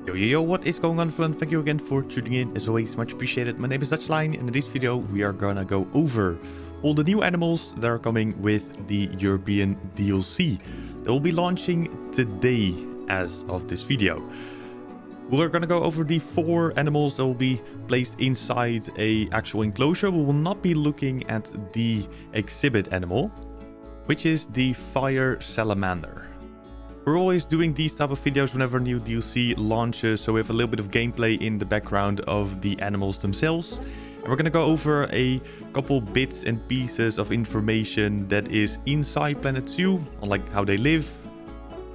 Yo, what is going on, everyone? Thank you again for tuning in. As always, much appreciated. My name is Dutchline, and in this video we are gonna go over all the new animals that are coming with the European DLC. They will be launching today as of this video. We're gonna go over the 4 animals that will be placed inside a actual enclosure. We will not be looking at the exhibit animal, which is the fire salamander. We're always doing these type of videos whenever new DLC launches, so we have a little bit of gameplay in the background of the animals themselves. And we're gonna go over a couple bits and pieces of information that is inside Planet Zoo, on like how they live,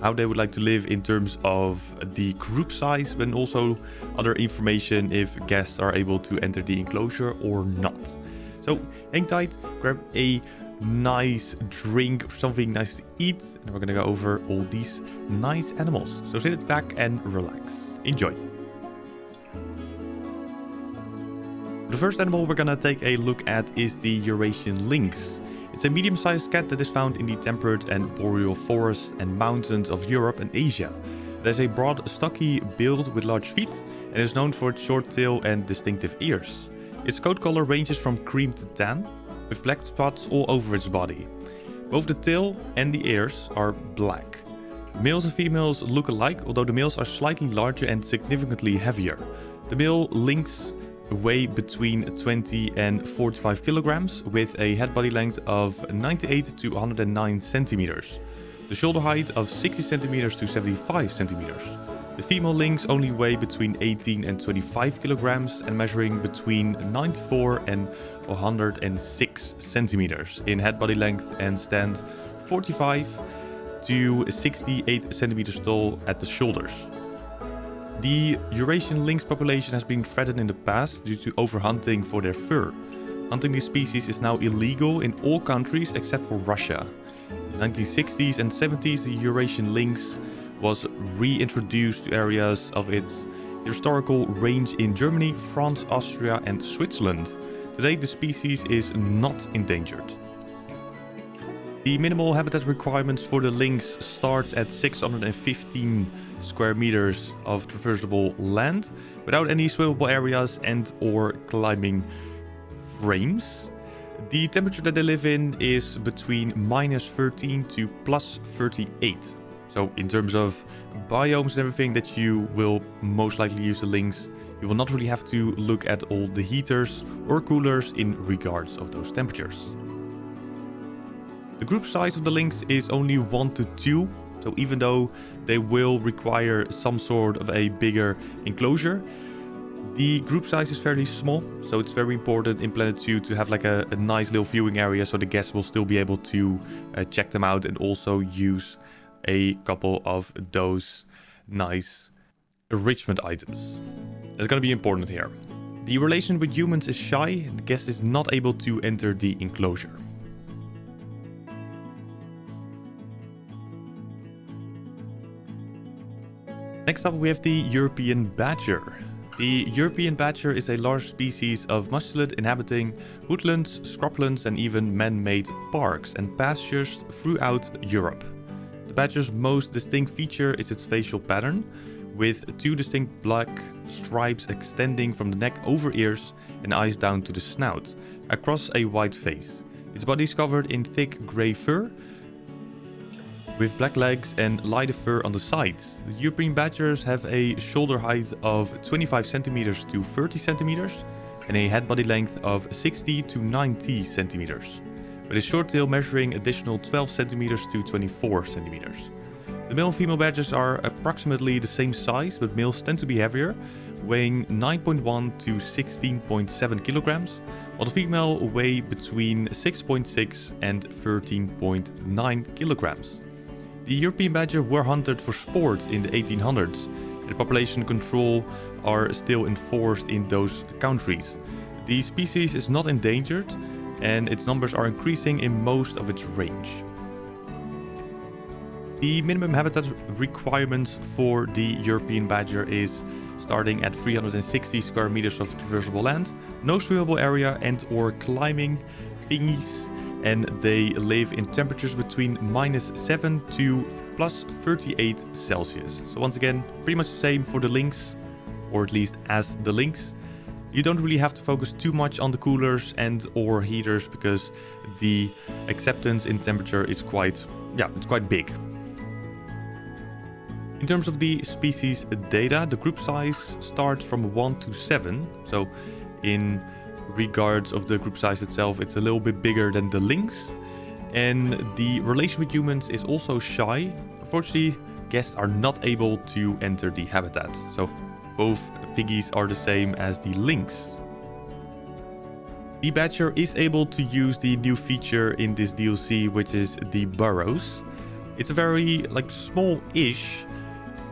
how they would like to live in terms of the group size, but also other information if guests are able to enter the enclosure or not. So hang tight, grab a nice drink, something nice to eat, and we're gonna go over all these nice animals. So sit back and relax. Enjoy. The first animal we're gonna take a look at is the Eurasian Lynx. It's a medium-sized cat that is found in the temperate and boreal forests and mountains of Europe and Asia. It has a broad, stocky build with large feet and is known for its short tail and distinctive ears. Its coat color ranges from cream to tan, with black spots all over its body. Both the tail and the ears are black. Males and females look alike, although the males are slightly larger and significantly heavier. The male lynx weigh between 20 and 45 kilograms, with a head body length of 98 to 109 centimeters. The shoulder height of 60 centimeters to 75 centimeters. The female lynx only weigh between 18 and 25 kilograms and measuring between 94 and 106 centimeters in head body length and stand 45 to 68 centimeters tall at the shoulders. The Eurasian lynx population has been threatened in the past due to overhunting for their fur. Hunting this species is now illegal in all countries except for Russia. In the 1960s and 70s, the Eurasian lynx was reintroduced to areas of its historical range in Germany, France, Austria and Switzerland. Today the species is not endangered. The minimal habitat requirements for the lynx starts at 615 square meters of traversable land without any swimmable areas and or climbing frames. The temperature that they live in is between -13 to +38. So in terms of biomes and everything that you will most likely use the lynx, you will not really have to look at all the heaters or coolers in regards of those temperatures. The group size of the lynx is only 1 to 2, so even though they will require some sort of a bigger enclosure, the group size is fairly small, so it's very important in Planet Zoo to have like a nice little viewing area so the guests will still be able to check them out and also use a couple of those nice enrichment items. That's going to be important here. The relation with humans is shy and the guest is not able to enter the enclosure. Next up we have the European badger. The European badger is a large species of mustelids inhabiting woodlands, scrublands and even man-made parks and pastures throughout Europe. The badger's most distinct feature is its facial pattern, with 2 distinct black stripes extending from the neck over ears and eyes down to the snout, across a white face. Its body is covered in thick grey fur, with black legs and lighter fur on the sides. The European badgers have a shoulder height of 25 centimeters to 30 centimeters and a head body length of 60 to 90 centimeters, with a short tail measuring additional 12 centimeters to 24 centimeters. The male and female badgers are approximately the same size, but males tend to be heavier, weighing 9.1 to 16.7 kilograms, while the female weigh between 6.6 and 13.9 kilograms. The European badger were hunted for sport in the 1800s, and population control are still enforced in those countries. The species is not endangered, and its numbers are increasing in most of its range. The minimum habitat requirements for the European badger is starting at 360 square meters of traversable land, no swimmable area and or climbing thingies, and they live in temperatures between -7 to +38 Celsius. So once again, pretty much the same for the lynx, or at least as the lynx. You don't really have to focus too much on the coolers and or heaters because the acceptance in temperature is quite big. In terms of the species data, the group size starts from 1 to 7. So in regards of the group size itself, it's a little bit bigger than the lynx. And the relation with humans is also shy. Unfortunately, guests are not able to enter the habitat. So both figgies are the same as the lynx. The badger is able to use the new feature in this DLC, which is the burrows. It's a very small-ish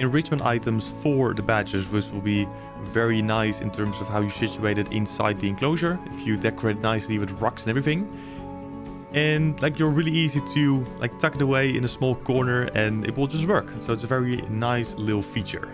enrichment items for the badgers, which will be very nice in terms of how you situate it inside the enclosure, if you decorate nicely with rocks and everything. And you're really easy to tuck it away in a small corner and it will just work. So it's a very nice little feature.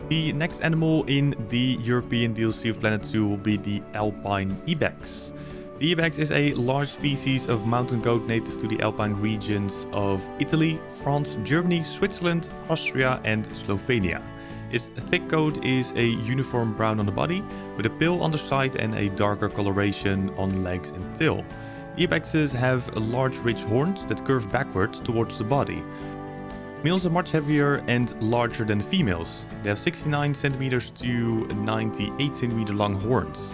The next animal in the European DLC of Planet Zoo will be the Alpine Ibex. The Ibex is a large species of mountain goat native to the Alpine regions of Italy, France, Germany, Switzerland, Austria and Slovenia. Its thick coat is a uniform brown on the body, with a pale underside and a darker coloration on legs and tail. The Ibexes have large rich horns that curve backwards towards the body. Males are much heavier and larger than females. They have 69 centimeters to 98 centimeter long horns,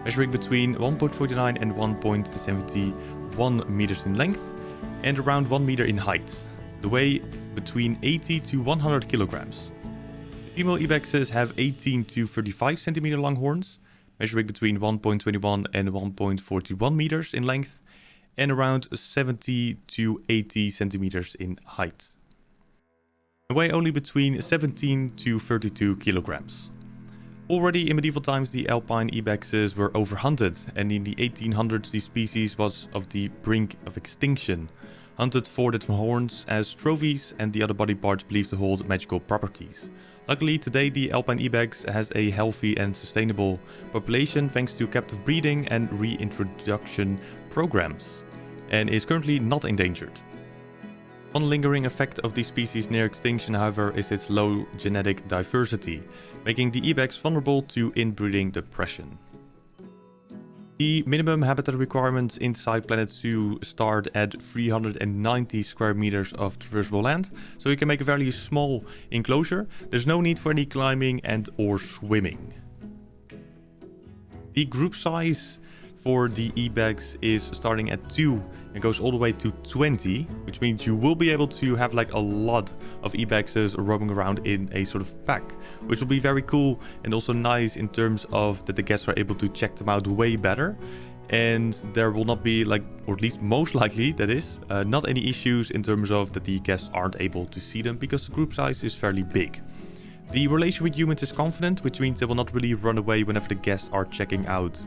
measuring between 1.49 and 1.71 meters in length and around 1 meter in height. They weigh between 80 to 100 kilograms. Female ibexes have 18 to 35 centimeter long horns, measuring between 1.21 and 1.41 meters in length and around 70 to 80 centimeters in height. They weigh only between 17 to 32 kilograms. Already in medieval times, the Alpine Ibexes were overhunted, and in the 1800s the species was of the brink of extinction, hunted for its horns as trophies and the other body parts believed to hold magical properties. Luckily today the Alpine Ibex has a healthy and sustainable population thanks to captive breeding and reintroduction programs, and is currently not endangered. One lingering effect of the species near extinction, however, is its low genetic diversity, making the ibex vulnerable to inbreeding depression. The minimum habitat requirements inside Planet Zoo start at 390 square meters of traversable land, so you can make a fairly small enclosure. There's no need for any climbing and or swimming. The group size for the ibex is starting at 2 and goes all the way to 20, which means you will be able to have a lot of ibexes roaming around in a sort of pack, which will be very cool and also nice in terms of that the guests are able to check them out way better, and there will not be or at least most likely that is, not any issues in terms of that the guests aren't able to see them because the group size is fairly big. The relation with humans is confident, which means they will not really run away whenever the guests are checking out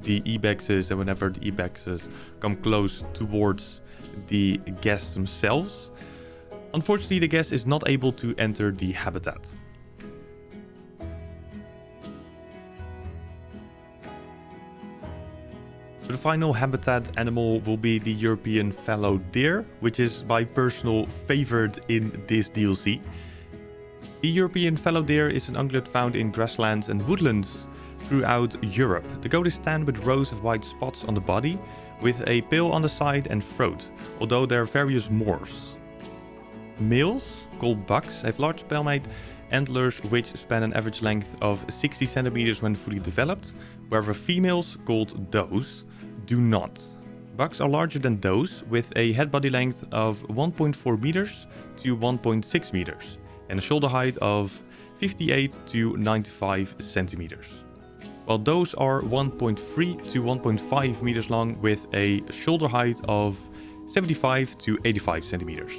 the ibexes and whenever the ibexes come close towards the guests themselves. Unfortunately, the guest is not able to enter the habitat. So the final habitat animal will be the European fallow deer, which is my personal favorite in this DLC. The European fallow deer is an ungulate found in grasslands and woodlands throughout Europe. The goat is tanned with rows of white spots on the body, with a pale on the side and throat, although there are various morphs. Males, called bucks, have large palmate antlers which span an average length of 60 centimeters when fully developed, whereas females, called does, do not. Bucks are larger than does, with a head body length of 1.4 meters to 1.6 meters, and a shoulder height of 58 to 95 centimeters. While those are 1.3 to 1.5 meters long with a shoulder height of 75 to 85 centimeters.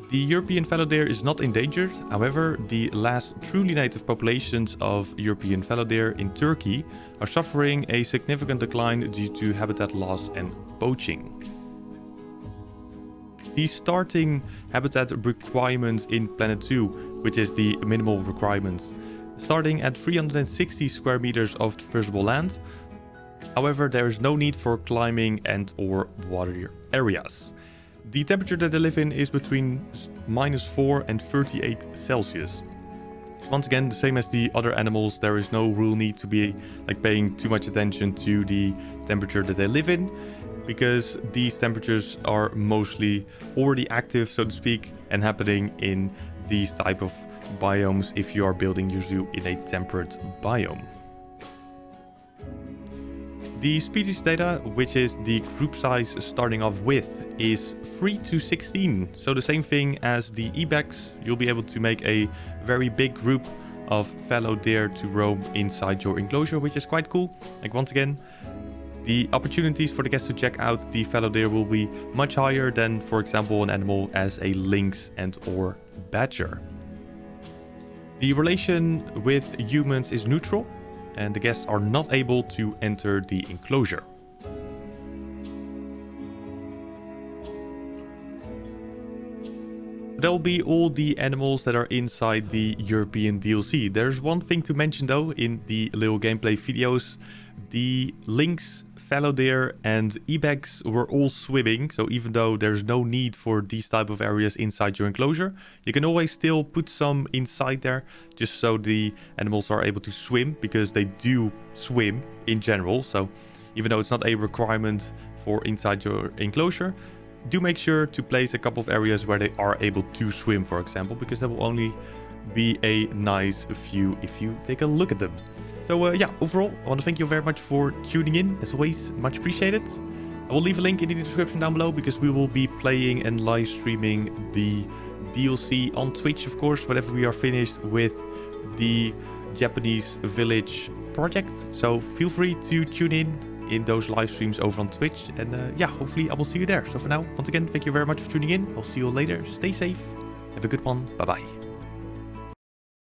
The European fallow deer is not endangered, however, the last truly native populations of European fallow deer in Turkey are suffering a significant decline due to habitat loss and poaching. The starting habitat requirements in Planet Zoo, which is the minimal requirements, starting at 360 square meters of traversable land. However, there is no need for climbing and or water areas. The temperature that they live in is between -4 and 38 Celsius. Once again, the same as the other animals, there is no real need to be paying too much attention to the temperature that they live in, because these temperatures are mostly already active, so to speak, and happening in these type of biomes if you are building your zoo in a temperate biome. The species data, which is the group size starting off with, is 3 to 16. So the same thing as the Ibex, you'll be able to make a very big group of fallow deer to roam inside your enclosure, which is quite cool. Once again, the opportunities for the guests to check out the fallow deer will be much higher than, for example, an animal as a lynx and or badger. The relation with humans is neutral, and the guests are not able to enter the enclosure. That will be all the animals that are inside the European DLC. There's one thing to mention though in the little gameplay videos. The lynx, fallow deer and ibex were all swimming, so even though there's no need for these type of areas inside your enclosure, you can always still put some inside there just so the animals are able to swim, because they do swim in general. So even though it's not a requirement for inside your enclosure, do make sure to place a couple of areas where they are able to swim, for example, because that will only be a nice view if you take a look at them. So yeah, overall, I want to thank you very much for tuning in. As always, much appreciated. I will leave a link in the description down below, because we will be playing and live streaming the DLC on Twitch, of course, whenever we are finished with the Japanese village project. So feel free to tune in those live streams over on Twitch. And yeah, hopefully I will see you there. So for now, once again, thank you very much for tuning in. I'll see you later. Stay safe. Have a good one. Bye-bye.